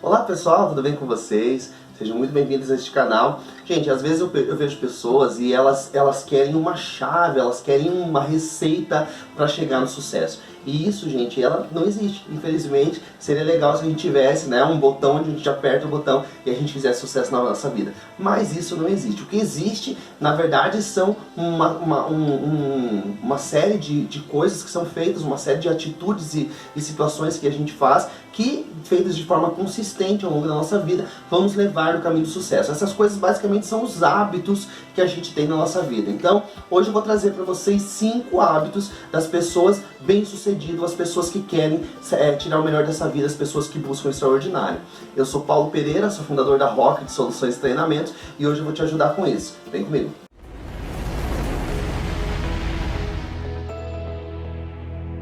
Olá pessoal, tudo bem com vocês? Sejam muito bem-vindos a este canal. Gente, às vezes eu vejo pessoas e elas querem uma chave, elas querem uma receita para chegar no sucesso. E isso, gente, ela não existe. Infelizmente, seria legal se a gente tivesse, né, um botão onde a gente aperta o botão e a gente fizesse sucesso na nossa vida. Mas isso não existe. O que existe, na verdade, são uma série de coisas que são feitas, uma série de atitudes e situações que a gente faz, que, feitas de forma consistente ao longo da nossa vida, vão nos levar no caminho do sucesso. Essas coisas basicamente são os hábitos que a gente tem na nossa vida. Então, hoje eu vou trazer para vocês 5 hábitos das pessoas bem-sucedidas, as pessoas que querem tirar o melhor dessa vida, as pessoas que buscam o extraordinário. Eu sou Paulo Pereira, sou fundador da Rock de Soluções e Treinamentos, e hoje eu vou te ajudar com isso. Vem comigo.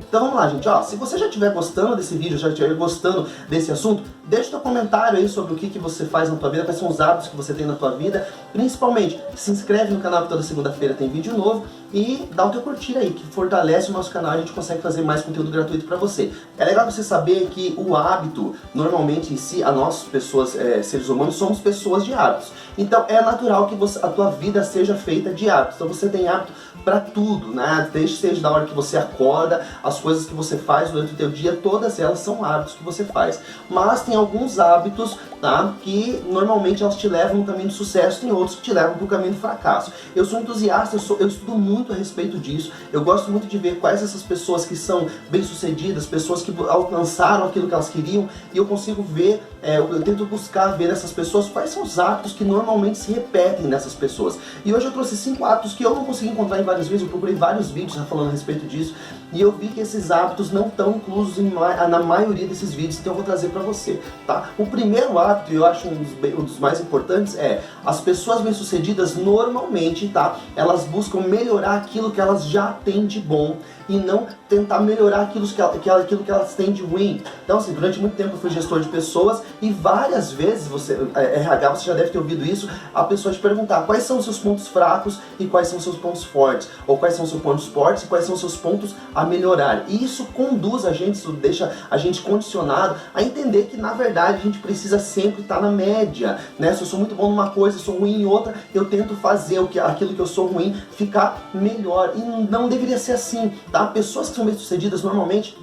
Então vamos lá, gente, ó, se você já estiver gostando desse vídeo, já estiver gostando desse assunto, deixa teu comentário aí sobre o que você faz na tua vida, quais são os hábitos que você tem na tua vida. Principalmente, se inscreve no canal que toda segunda-feira tem vídeo novo e dá o teu curtir aí, que fortalece o nosso canal e a gente consegue fazer mais conteúdo gratuito para você. É legal você saber que o hábito, normalmente em si, a nós pessoas, seres humanos, somos pessoas de hábitos. Então é natural que a tua vida seja feita de hábitos. Então você tem hábito para tudo, né? Desde seja da hora que você acorda, as coisas que você faz durante o teu dia, todas elas são hábitos que você faz. Mas tem alguns hábitos, tá, que normalmente elas te levam no caminho do sucesso, tem outros que te levam para o caminho do fracasso. Eu sou entusiasta, eu estudo muito a respeito disso, eu gosto muito de ver quais essas pessoas que são bem-sucedidas, pessoas que alcançaram aquilo que elas queriam, e eu consigo ver, eu tento buscar ver nessas pessoas quais são os hábitos que normalmente se repetem nessas pessoas. E hoje eu trouxe 5 hábitos que eu não consegui encontrar em vários vídeos, eu procurei vários vídeos falando a respeito disso, e eu vi que esses hábitos não estão inclusos na maioria desses vídeos, então eu vou trazer para você, tá? O primeiro hábito, e eu acho um dos mais importantes, as pessoas bem-sucedidas normalmente, tá? Elas buscam melhorar aquilo que elas já têm de bom e não tentar melhorar aquilo que elas têm de ruim. Então, assim, durante muito tempo eu fui gestor de pessoas e várias vezes, RH, você já deve ter ouvido isso, a pessoa te perguntar quais são os seus pontos fracos e quais são os seus pontos fortes, ou quais são os seus pontos fortes e quais são os seus pontos a melhorar. E isso conduz a gente, isso deixa a gente condicionado a entender que, na verdade, a gente precisa sempre estar na média, né? Se eu sou muito bom numa coisa e sou ruim em outra, eu tento fazer aquilo que eu sou ruim ficar melhor. E não deveria ser assim, tá? Pessoas que são bem-sucedidas, normalmente,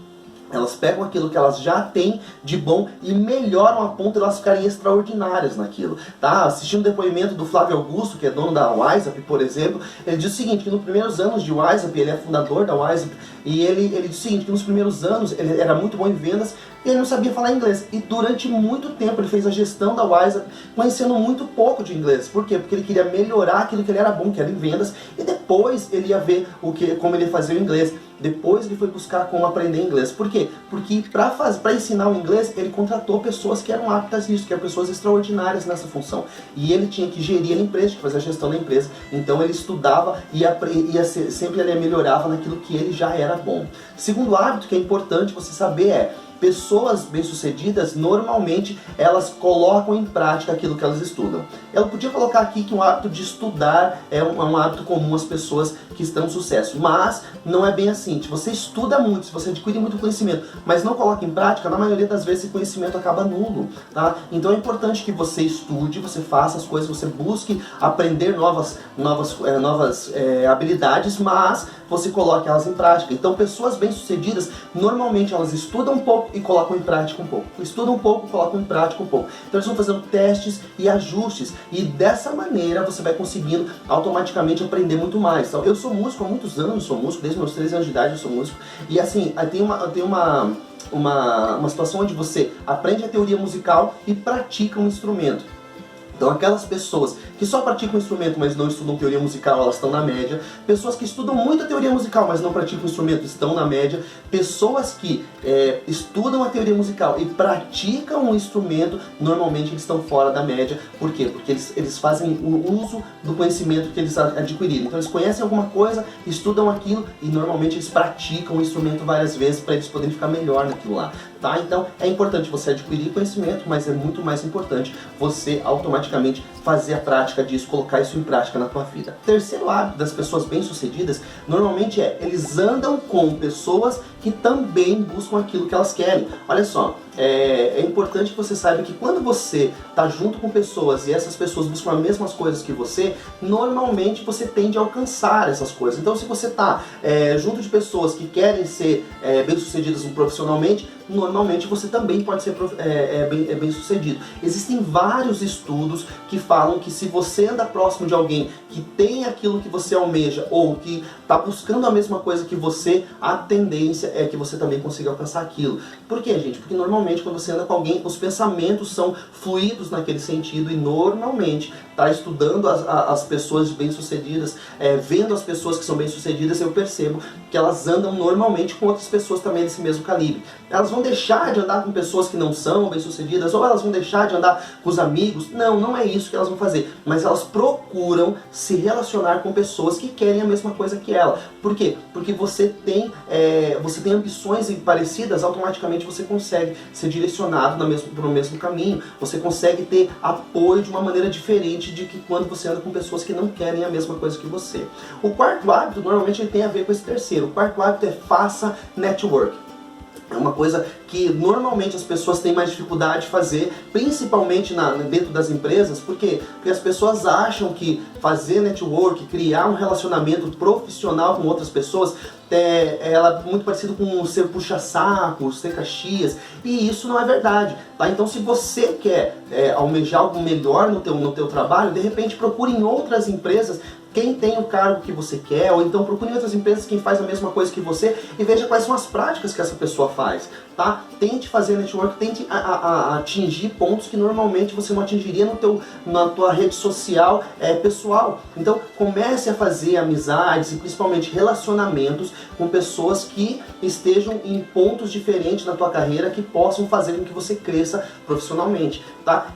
elas pegam aquilo que elas já têm de bom e melhoram a ponto de elas ficarem extraordinárias naquilo, tá? Assistindo o depoimento do Flávio Augusto, que é dono da WhatsApp, por exemplo, ele diz o seguinte, que nos primeiros anos de WhatsApp, ele é fundador da WhatsApp, e ele diz o seguinte, que nos primeiros anos ele era muito bom em vendas e ele não sabia falar inglês. E durante muito tempo ele fez a gestão da WhatsApp conhecendo muito pouco de inglês. Por quê? Porque ele queria melhorar aquilo que ele era bom, que era em vendas, e depois ele ia ver como ele fazia o inglês. Depois ele foi buscar como aprender inglês. Por quê? Porque para ensinar o inglês, ele contratou pessoas que eram aptas nisso, que eram pessoas extraordinárias nessa função. E ele tinha que gerir a empresa, tinha que fazer a gestão da empresa. Então ele estudava e sempre ele melhorava naquilo que ele já era bom. Segundo hábito que é importante você saber pessoas bem-sucedidas, normalmente, elas colocam em prática aquilo que elas estudam. Eu podia colocar aqui que um hábito de estudar é um hábito comum às pessoas que estão no sucesso, mas não é bem assim. Se você estuda muito, se você adquire muito conhecimento, mas não coloca em prática, na maioria das vezes esse conhecimento acaba nulo, tá? Então é importante que você estude, você faça as coisas, você busque aprender novas habilidades, mas você coloque elas em prática. Então pessoas bem-sucedidas, normalmente elas estudam um pouco e colocam em prática um pouco. Estudam um pouco, colocam em prática um pouco. Então eles vão fazendo testes e ajustes, e dessa maneira você vai conseguindo automaticamente aprender muito mais. Então, eu sou músico há muitos anos, sou músico, desde meus 13 anos de idade eu sou músico, e assim, tem uma situação onde você aprende a teoria musical e pratica um instrumento. Então aquelas pessoas que só praticam instrumento, mas não estudam teoria musical, elas estão na média. Pessoas que estudam muito a teoria musical, mas não praticam instrumento, estão na média. Pessoas que estudam a teoria musical e praticam um instrumento, normalmente eles estão fora da média. Por quê? Porque eles fazem o uso do conhecimento que eles adquiriram. Então eles conhecem alguma coisa, estudam aquilo e normalmente eles praticam o instrumento várias vezes para eles poderem ficar melhor naquilo lá. Tá? Então é importante você adquirir conhecimento, mas é muito mais importante você automaticamente fazer a prática disso, colocar isso em prática na tua vida. Terceiro hábito das pessoas bem-sucedidas, normalmente eles andam com pessoas que também buscam aquilo que elas querem. Olha só, é importante que você saiba que quando você está junto com pessoas e essas pessoas buscam as mesmas coisas que você, normalmente você tende a alcançar essas coisas. Então, se você está junto de pessoas que querem ser bem-sucedidas profissionalmente, normalmente você também pode ser bem-sucedido. Existem vários estudos que falam que se você anda próximo de alguém que tem aquilo que você almeja ou que está buscando a mesma coisa que você, a tendência é que você também consiga alcançar aquilo. Por quê, gente? Porque normalmente quando você anda com alguém, os pensamentos são fluidos naquele sentido e normalmente tá estudando as pessoas bem-sucedidas, vendo as pessoas que são bem-sucedidas, eu percebo que elas andam normalmente com outras pessoas também desse mesmo calibre. Elas vão deixar de andar com pessoas que não são bem-sucedidas, ou elas vão deixar de andar com os amigos. Não, não é isso que elas vão fazer. Mas elas procuram se relacionar com pessoas que querem a mesma coisa que ela. Por quê? Porque você tem ambições parecidas, automaticamente você consegue ser direcionado para o mesmo caminho. Você consegue ter apoio de uma maneira diferente de que quando você anda com pessoas que não querem a mesma coisa que você. O quarto hábito, normalmente, ele tem a ver com esse terceiro. O quarto hábito é faça network. É uma coisa que normalmente as pessoas têm mais dificuldade de fazer, principalmente dentro das empresas. Por quê? Porque as pessoas acham que fazer network, criar um relacionamento profissional com outras pessoas, ela é muito parecido com ser puxa-saco, ser caxias, e isso não é verdade, tá? Então, se você quer almejar algo melhor no teu trabalho, de repente procure em outras empresas quem tem o cargo que você quer, ou então procure em outras empresas quem faz a mesma coisa que você e veja quais são as práticas que essa pessoa faz, tá? Tente fazer network, tente atingir pontos que normalmente você não atingiria na tua rede social pessoal. Então, comece a fazer amizades e principalmente relacionamentos com pessoas que estejam em pontos diferentes na tua carreira que possam fazer com que você cresça profissionalmente, tá?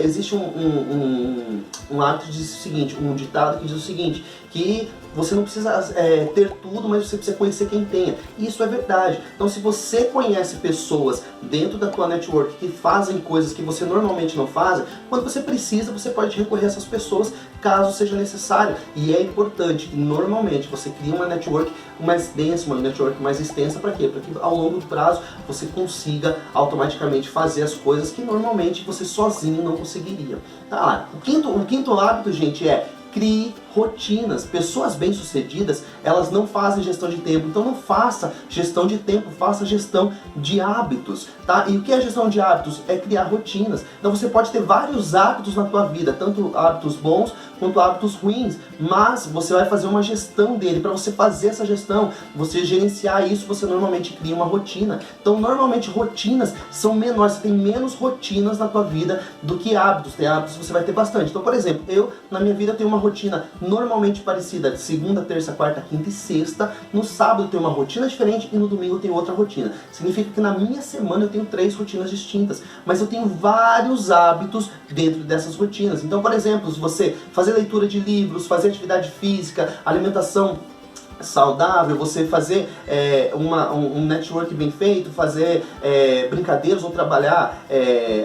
Existe um hábito que diz o seguinte, um ditado que diz o seguinte, que você não precisa ter tudo, mas você precisa conhecer quem tenha. E isso é verdade. Então, se você conhece pessoas dentro da tua network que fazem coisas que você normalmente não faz, quando você precisa, você pode recorrer a essas pessoas caso seja necessário. E é importante que normalmente você crie uma network mais densa, uma network mais extensa. Para quê? Para que ao longo do prazo você consiga automaticamente fazer as coisas que normalmente você sozinho não conseguiria. Tá lá. O quinto hábito, gente, é crie rotinas. Pessoas bem-sucedidas, elas não fazem gestão de tempo. Então não faça gestão de tempo, faça gestão de hábitos, tá? E o que é gestão de hábitos? É criar rotinas. Então você pode ter vários hábitos na tua vida, tanto hábitos bons quanto hábitos ruins, mas você vai fazer uma gestão dele. Para você fazer essa gestão, você gerenciar isso, você normalmente cria uma rotina. Então normalmente rotinas são menores, você tem menos rotinas na tua vida do que hábitos. Tem hábitos que você vai ter bastante. Então, por exemplo, eu na minha vida tenho uma rotina normalmente parecida de segunda, terça, quarta, quinta e sexta. No sábado eu tenho uma rotina diferente e no domingo eu tenho outra rotina. Significa que na minha semana eu tenho 3 rotinas distintas, mas eu tenho vários hábitos dentro dessas rotinas. Então, por exemplo, se você fazer leitura de livros, fazer atividade física, alimentação saudável, você fazer um network bem feito, fazer brincadeiras ou trabalhar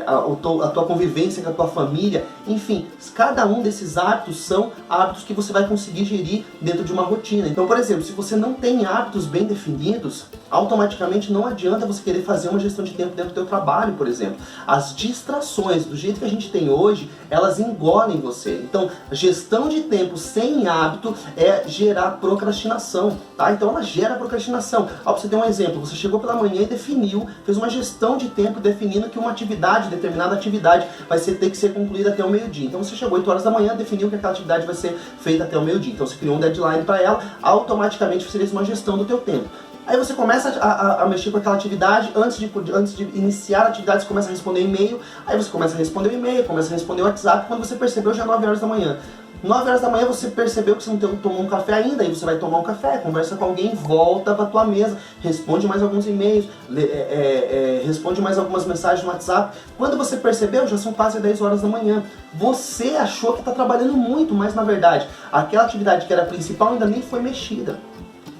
a tua convivência com a tua família, enfim, cada um desses hábitos são hábitos que você vai conseguir gerir dentro de uma rotina. Então, por exemplo, se você não tem hábitos bem definidos, automaticamente não adianta você querer fazer uma gestão de tempo dentro do teu trabalho, por exemplo. As distrações, do jeito que a gente tem hoje, elas engolem você. Então, gestão de tempo sem hábito é gerar procrastinação, tá? Então ela gera procrastinação. Ó, pra você ter um exemplo, você chegou pela manhã e definiu, fez uma gestão de tempo definindo que uma atividade, determinada atividade, vai ter que ser concluída até o meio-dia. Então você chegou 8 horas da manhã, definiu que aquela atividade vai ser feita até o meio-dia. Então você criou um deadline para ela, automaticamente você fez uma gestão do teu tempo. Aí você começa a mexer com aquela atividade, antes de iniciar a atividade você começa a responder e-mail, aí você começa a responder o e-mail, começa a responder o WhatsApp, quando você percebeu já é 9 horas da manhã. 9 horas da manhã você percebeu que você não tomou um café ainda, aí você vai tomar um café, conversa com alguém, volta para tua mesa, responde mais alguns e-mails, responde mais algumas mensagens no WhatsApp. Quando você percebeu, já são quase 10 horas da manhã. Você achou que está trabalhando muito, mas na verdade, aquela atividade que era principal ainda nem foi mexida.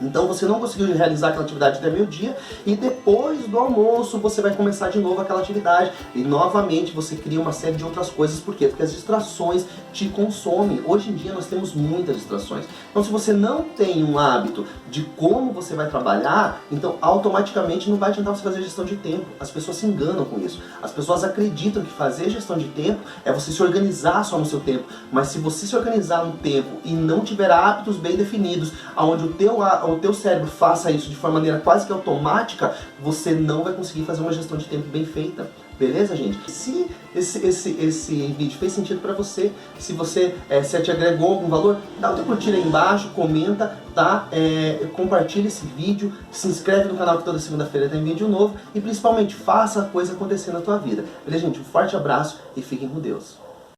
Então você não conseguiu realizar aquela atividade até meio-dia e depois do almoço você vai começar de novo aquela atividade e novamente você cria uma série de outras coisas. Por quê? Porque as distrações te consomem. Hoje em dia nós temos muitas distrações. Então se você não tem um hábito de como você vai trabalhar, então automaticamente não vai adiantar você fazer gestão de tempo. As pessoas se enganam com isso. As pessoas acreditam que fazer gestão de tempo é você se organizar só no seu tempo. Mas se você se organizar no tempo e não tiver hábitos bem definidos, onde o teu cérebro faça isso de maneira quase que automática, você não vai conseguir fazer uma gestão de tempo bem feita. Beleza, gente? Se esse vídeo fez sentido pra você, se você se te agregou algum valor, dá o teu curtir aí embaixo, comenta, tá? Compartilha esse vídeo, se inscreve no canal que toda segunda-feira tem vídeo novo e principalmente faça a coisa acontecer na tua vida. Beleza, gente? Um forte abraço e fiquem com Deus.